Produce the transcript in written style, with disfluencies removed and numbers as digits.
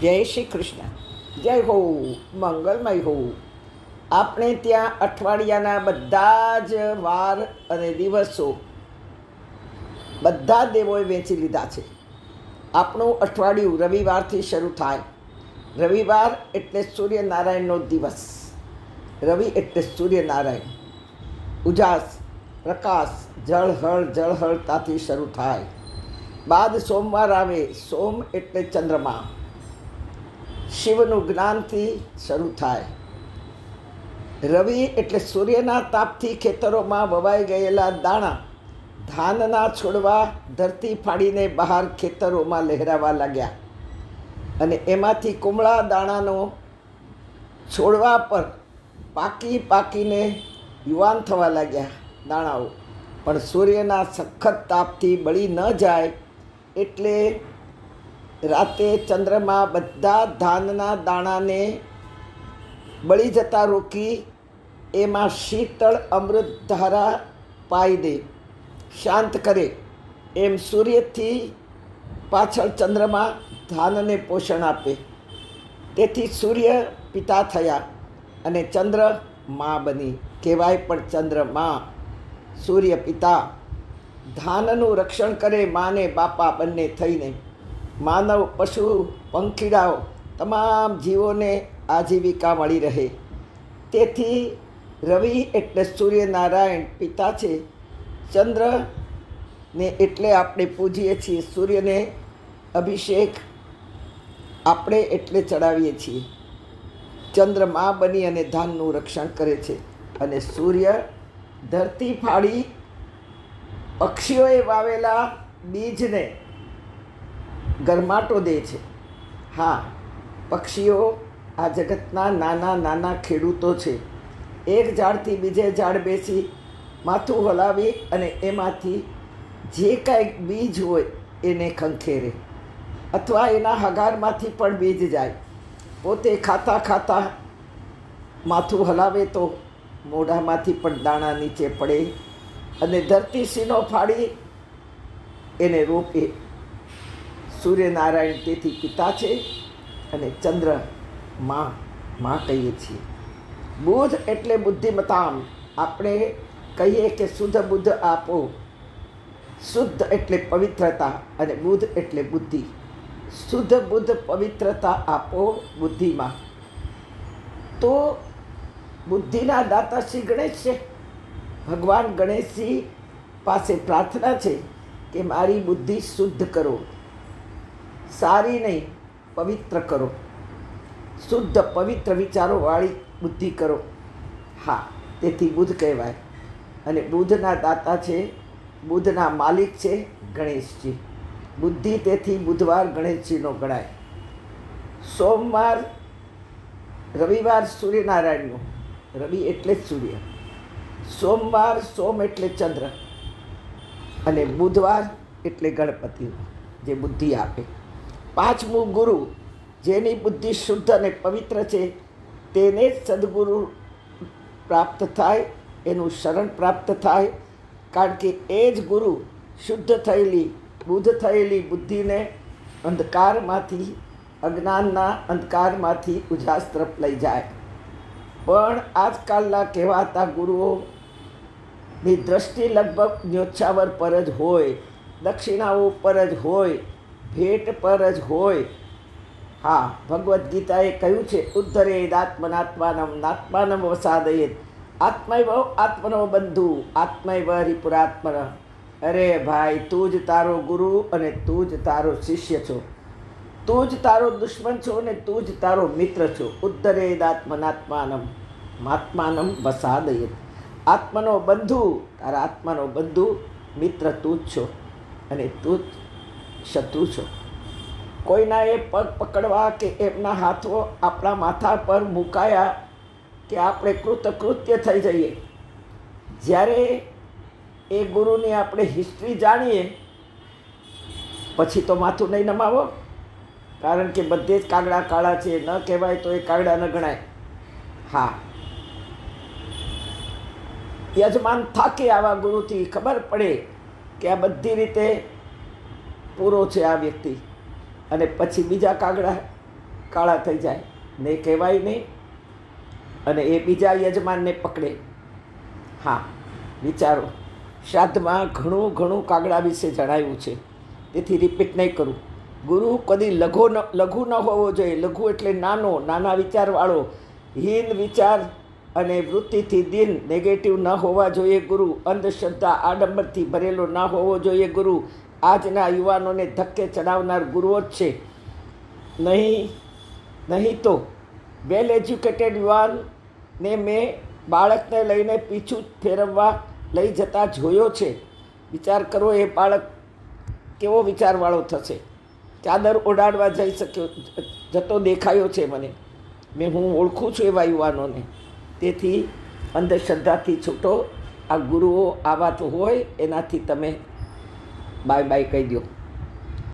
જય શ્રી કૃષ્ણ. જય હો, મંગલમય હો. આપણે ત્યાં અઠવાડિયાના બધા જ વાર અને દિવસો બધા દેવોએ વેચી લીધા છે. આપણું અઠવાડિયું રવિવારથી શરૂ થાય. રવિવાર એટલે સૂર્યનારાયણનો દિવસ. રવિ એટલે સૂર્યનારાયણ. ઉજાસ, પ્રકાશ, જળહળતાથી શરૂ થાય. બાદ સોમવાર આવે. સોમ એટલે ચંદ્રમા. શિવનું જ્ઞાનથી શરૂ થાય. રવિ એટલે સૂર્યના તાપથી ખેતરોમાં વવાઈ ગયેલા દાણા, ધાનના છોડવા ધરતી ફાડીને બહાર ખેતરોમાં લહેરાવા લાગ્યા. અને એમાંથી કુમળા દાણાનો છોડવા પર પાકીને યુવાન થવા લાગ્યા દાણાઓ. પણ સૂર્યના સખત તાપથી બળી ન જાય એટલે રાતે ચંદ્રમા બધા ધાનના દાણાને બળી જતા રોકી એમાં શીતળ અમૃતધારા પાઈ દે, શાંત કરે. એમ સૂર્યથી પાછળ ચંદ્રમા ધાનને પોષણ આપે. તેથી સૂર્ય પિતા થયા અને ચંદ્ર મા બની. કહેવાય પણ ચંદ્રમા, સૂર્ય પિતા. ધાનનું રક્ષણ કરે માને બાપા બંને થઈને. માનવ, પશુ, પંખીડાઓ તમામ જીવોને આજીવિકા મળી રહે. તેથી રવિ એટલે સૂર્યનારાયણ પિતા છે. ચંદ્રને એટલે આપણે પૂજીએ છીએ. સૂર્યને અભિષેક આપણે એટલે ચડાવીએ છીએ. ચંદ્ર મા બની અને ધાનનું રક્ષણ કરે છે. અને સૂર્ય ધરતી ફાડી પક્ષીઓએ વાવેલા બીજને ગરમાટો દે છે. હા, પક્ષીઓ આ જગતના નાના ખેડૂતો છે. એક ઝાડથી બીજે ઝાડ બેસી માથું હલાવી અને એમાંથી જે કાંઈક બીજ હોય એને ખંખેરે, અથવા એના હગારમાંથી પણ બીજ જાય. પોતે ખાતા માથું હલાવે તો મોઢામાંથી પણ દાણા નીચે પડે અને ધરતી સીનો ફાડી એને રોપે. સૂર્યનારાયણ તેથી પિતા છે અને ચંદ્ર મા કહીએ છીએ. બુધ એટલે બુદ્ધિમતામ. આપણે કહીએ કે શુદ્ધ બુદ્ધ આપો. શુદ્ધ એટલે પવિત્રતા અને બુદ્ધ એટલે બુદ્ધિ. શુદ્ધ બુદ્ધ પવિત્રતા આપો બુદ્ધિમાં. તો બુદ્ધિના દાતા શ્રી ગણેશ છે. ભગવાન ગણેશજી પાસે પ્રાર્થના છે કે મારી બુદ્ધિ શુદ્ધ કરો, સારી નહીં, પવિત્ર કરો. શુદ્ધ પવિત્ર વિચારોવાળી બુદ્ધિ કરો. હા, તેથી બુદ્ધ કહેવાય. અને બુદ્ધના દાતા છે, બુદ્ધના માલિક છે ગણેશજી. બુદ્ધિ તેથી બુધવાર ગણેશજીનો ગણાય. સોમવાર, રવિવાર સૂર્યનારાયણનો. રવિ એટલે જ સૂર્ય. સોમવાર, સોમ એટલે ચંદ્ર. અને બુધવાર એટલે ગણપતિ, જે બુદ્ધિ આપે. પાંચમું ગુરુ, જેની બુદ્ધિ શુદ્ધ અને પવિત્ર છે તેને જ સદગુરુ પ્રાપ્ત થાય, એનું શરણ પ્રાપ્ત થાય. કારણ કે એ જ ગુરુ શુદ્ધ થયેલી, બુદ્ધ થયેલી બુદ્ધિને અંધકારમાંથી, અજ્ઞાનના અંધકારમાંથી ઉજાસ તરફ લઈ જાય. પણ આજકાલના કહેવાતા ગુરુઓની દૃષ્ટિ લગભગ ન્યોછાવર પર જ હોય, દક્ષિણાઓ પર જ હોય, ભેટ પર જ હોય. હા, ભગવદ્ ગીતાએ કહ્યું છે, ઉદ્ધરેદ આત્મનાત્માનમ નાત્માનમ વસાદયેત આત્મૈવ આત્મનો બંધુ આત્મૈવ રિપુરાત્મન. અરે ભાઈ, તું જ તારો ગુરુ અને તું જ તારો શિષ્ય છો. તું જ તારો દુશ્મન છો અને તું જ તારો મિત્ર છો. ઉદ્ધરેદ આત્મનાત્માનમ આત્માનમ વસાદયેત. આત્મનો બંધુ, તારા આત્માનો બંધુ, મિત્ર તું જ છો અને તું જ શત્રુ છો. કોઈના એ પગ પકડવા કે એમના હાથો આપણા માથા પર મુકાયા કે આપણે કૃતકૃત્ય થઈ જઈએ. જ્યારે એ ગુરુની આપણે હિસ્ટ્રી જાણીએ પછી તો માથું નહીં નમાવો. કારણ કે બધે જ કાગડા કાળા છે. ન કહેવાય તો એ કાગડા ન ગણાય. હા, યજમાન થાકે આવા ગુરુથી. ખબર પડે કે આ બધી રીતે પૂરો છે આ વ્યક્તિ. અને પછી બીજા કાગડા કાળા થઈ જાય ને કહેવાય નહીં, અને એ બીજા યજમાનને પકડે. હા, વિચારો, શ્રાદ્ધમાં ઘણું ઘણું કાગડા વિશે જણાવ્યું છે, તેથી રિપીટ નહીં કરું. ગુરુ કદી લઘુ ન હોવો જોઈએ. લઘુ એટલે નાનો, નાના વિચારવાળો, હીન વિચાર અને વૃત્તિથી દિન, નેગેટિવ ન હોવા જોઈએ ગુરુ. અંધશ્રદ્ધા આડંબરથી ભરેલો ન હોવો જોઈએ ગુરુ. આજના યુવાનોને ધક્કે ચડાવનાર ગુરુઓ જ છે. નહીં તો વેલ એજ્યુકેટેડ યુવાનને મેં બાળકને લઈને પીછું ફેરવવા લઈ જતા જોયો છે. વિચાર કરો, એ બાળક કેવો વિચારવાળો થશે. ચાદર ઓડાડવા જતો દેખાયો છે મને. હું ઓળખું છું એવા યુવાનોને. તેથી અંધશ્રદ્ધાથી છૂટો. આ ગુરુઓ આવા તો હોય, એનાથી તમે બાય બાય કહી દો.